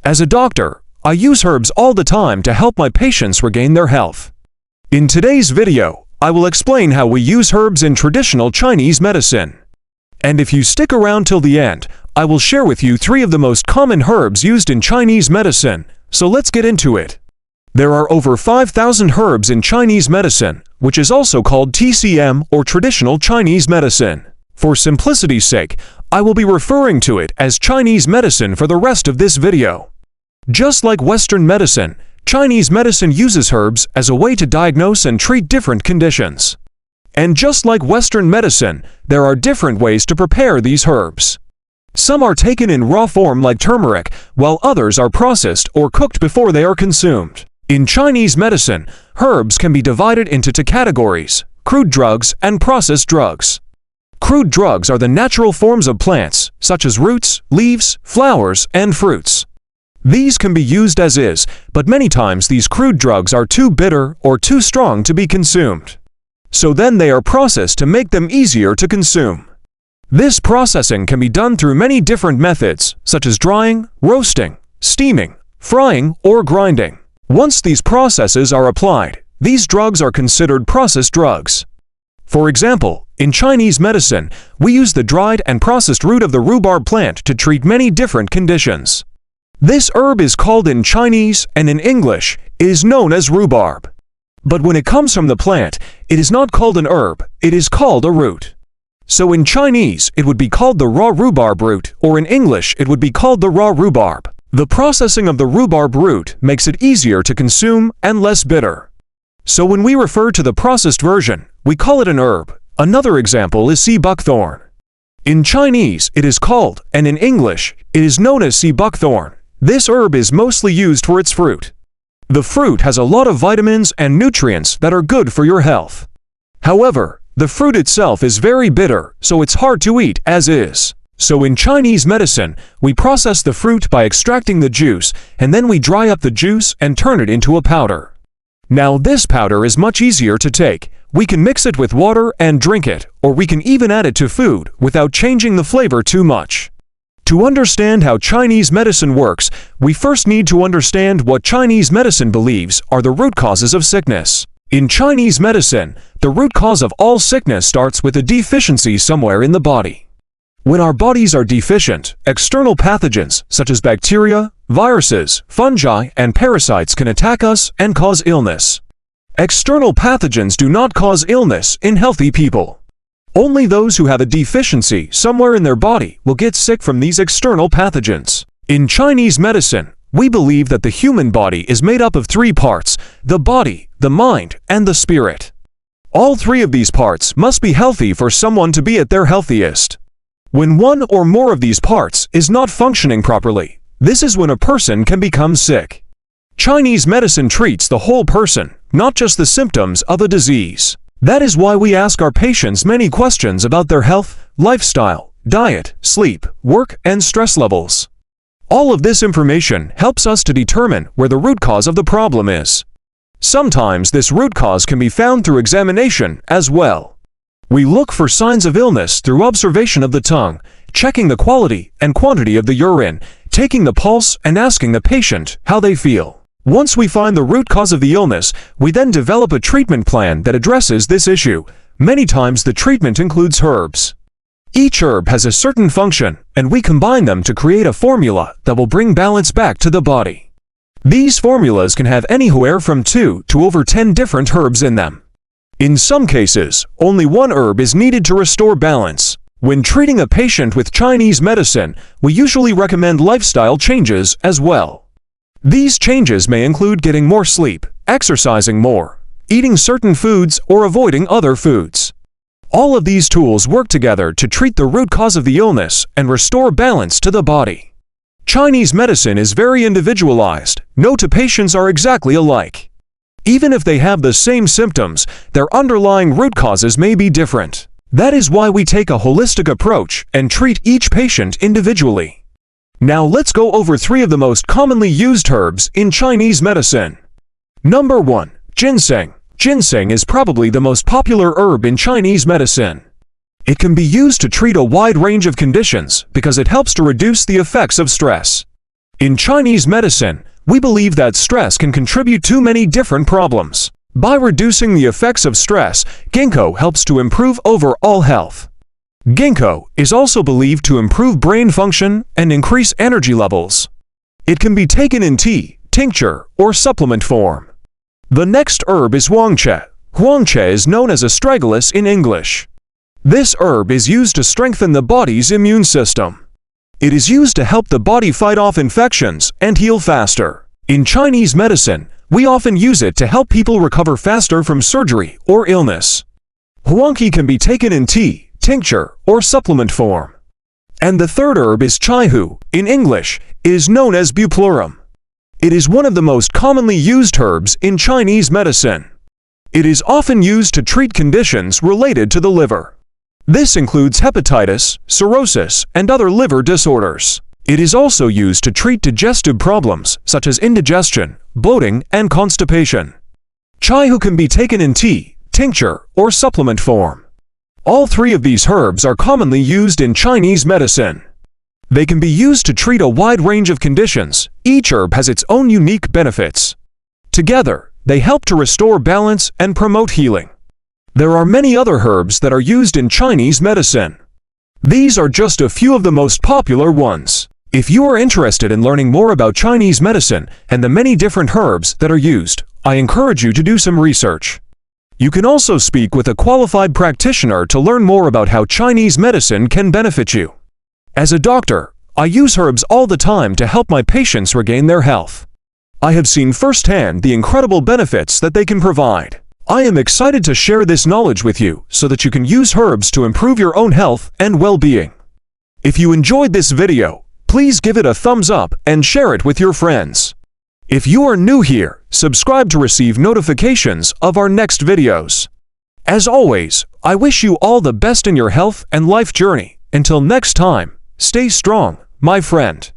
As a doctor, I use herbs all the time to help my patients regain their health. In today's video, I will explain how we use herbs in traditional Chinese medicine. And if you stick around till the end, I will share with you 3 of the most common herbs used in Chinese medicine, so let's get into it. There are over 5,000 herbs in Chinese medicine, which is also called TCM or traditional Chinese medicine. For simplicity's sake, I will be referring to it as Chinese medicine for the rest of this video. Just like Western medicine, Chinese medicine uses herbs as a way to diagnose and treat different conditions. And just like Western medicine, there are different ways to prepare these herbs. Some are taken in raw form like turmeric, while others are processed or cooked before they are consumed. In Chinese medicine, herbs can be divided into 2 categories: crude drugs and processed drugs. Crude drugs are the natural forms of plants, such as roots, leaves, flowers, and fruits. These can be used as is, but many times these crude drugs are too bitter or too strong to be consumed. So then they are processed to make them easier to consume. This processing can be done through many different methods, such as drying, roasting, steaming, frying, or grinding. Once these processes are applied, these drugs are considered processed drugs. For example, in Chinese medicine, we use the dried and processed root of the rhubarb plant to treat many different conditions. This herb is called in Chinese, and in English, it is known as rhubarb. But when it comes from the plant, it is not called an herb, it is called a root. So in Chinese, it would be called the raw rhubarb root, or in English, it would be called the raw rhubarb. The processing of the rhubarb root makes it easier to consume and less bitter. So when we refer to the processed version, we call it an herb. Another example is sea buckthorn. In Chinese, it is called, and in English, it is known as sea buckthorn. This herb is mostly used for its fruit. The fruit has a lot of vitamins and nutrients that are good for your health. However, the fruit itself is very bitter, so it's hard to eat as is. So in Chinese medicine, we process the fruit by extracting the juice, and then we dry up the juice and turn it into a powder. Now this powder is much easier to take. We can mix it with water and drink it, or we can even add it to food without changing the flavor too much. To understand how Chinese medicine works, we first need to understand what Chinese medicine believes are the root causes of sickness. In Chinese medicine, the root cause of all sickness starts with a deficiency somewhere in the body. When our bodies are deficient, external pathogens such as bacteria, viruses, fungi, and parasites can attack us and cause illness. External pathogens do not cause illness in healthy people. Only those who have a deficiency somewhere in their body will get sick from these external pathogens. In Chinese medicine, we believe that the human body is made up of 3 parts: the body, the mind, and the spirit. All 3 of these parts must be healthy for someone to be at their healthiest. When one or more of these parts is not functioning properly, this is when a person can become sick. Chinese medicine treats the whole person, not just the symptoms of a disease. That is why we ask our patients many questions about their health, lifestyle, diet, sleep, work, and stress levels. All of this information helps us to determine where the root cause of the problem is. Sometimes this root cause can be found through examination as well. We look for signs of illness through observation of the tongue, checking the quality and quantity of the urine, taking the pulse, and asking the patient how they feel. Once we find the root cause of the illness, we then develop a treatment plan that addresses this issue. Many times the treatment includes herbs. Each herb has a certain function, and we combine them to create a formula that will bring balance back to the body. These formulas can have anywhere from 2 to over 10 different herbs in them. In some cases, only one herb is needed to restore balance. When treating a patient with Chinese medicine, we usually recommend lifestyle changes as well. These changes may include getting more sleep, exercising more, eating certain foods, or avoiding other foods. All of these tools work together to treat the root cause of the illness and restore balance to the body. Chinese medicine is very individualized. No 2 patients are exactly alike. Even if they have the same symptoms, their underlying root causes may be different. That is why we take a holistic approach and treat each patient individually. Now let's go over 3 of the most commonly used herbs in Chinese medicine. Number 1. Ginseng. Ginseng is probably the most popular herb in Chinese medicine. It can be used to treat a wide range of conditions because it helps to reduce the effects of stress. In Chinese medicine, we believe that stress can contribute to many different problems. By reducing the effects of stress, ginkgo helps to improve overall health. Ginkgo is also believed to improve brain function and increase energy levels. It can be taken in tea, tincture, or supplement form. The next herb is huangche. Huangche is known as Astragalus in English. This herb is used to strengthen the body's immune system. It is used to help the body fight off infections and heal faster. In Chinese medicine, we often use it to help people recover faster from surgery or illness. Huanghe can be taken in tea, tincture, or supplement form. And the third herb is chaihu. In English, it is known as bupleurum. It is one of the most commonly used herbs in Chinese medicine. It is often used to treat conditions related to the liver. This includes hepatitis, cirrhosis, and other liver disorders. It is also used to treat digestive problems such as indigestion, bloating, and constipation. Chaihu can be taken in tea, tincture, or supplement form. All three of these herbs are commonly used in Chinese medicine. They can be used to treat a wide range of conditions. Each herb has its own unique benefits. Together, they help to restore balance and promote healing. There are many other herbs that are used in Chinese medicine. These are just a few of the most popular ones. If you are interested in learning more about Chinese medicine and the many different herbs that are used, I encourage you to do some research. You can also speak with a qualified practitioner to learn more about how Chinese medicine can benefit you. As a doctor, I use herbs all the time to help my patients regain their health. I have seen firsthand the incredible benefits that they can provide. I am excited to share this knowledge with you so that you can use herbs to improve your own health and well-being. If you enjoyed this video, please give it a thumbs up and share it with your friends. If you are new here, subscribe to receive notifications of our next videos. As always, I wish you all the best in your health and life journey. Until next time, stay strong, my friend.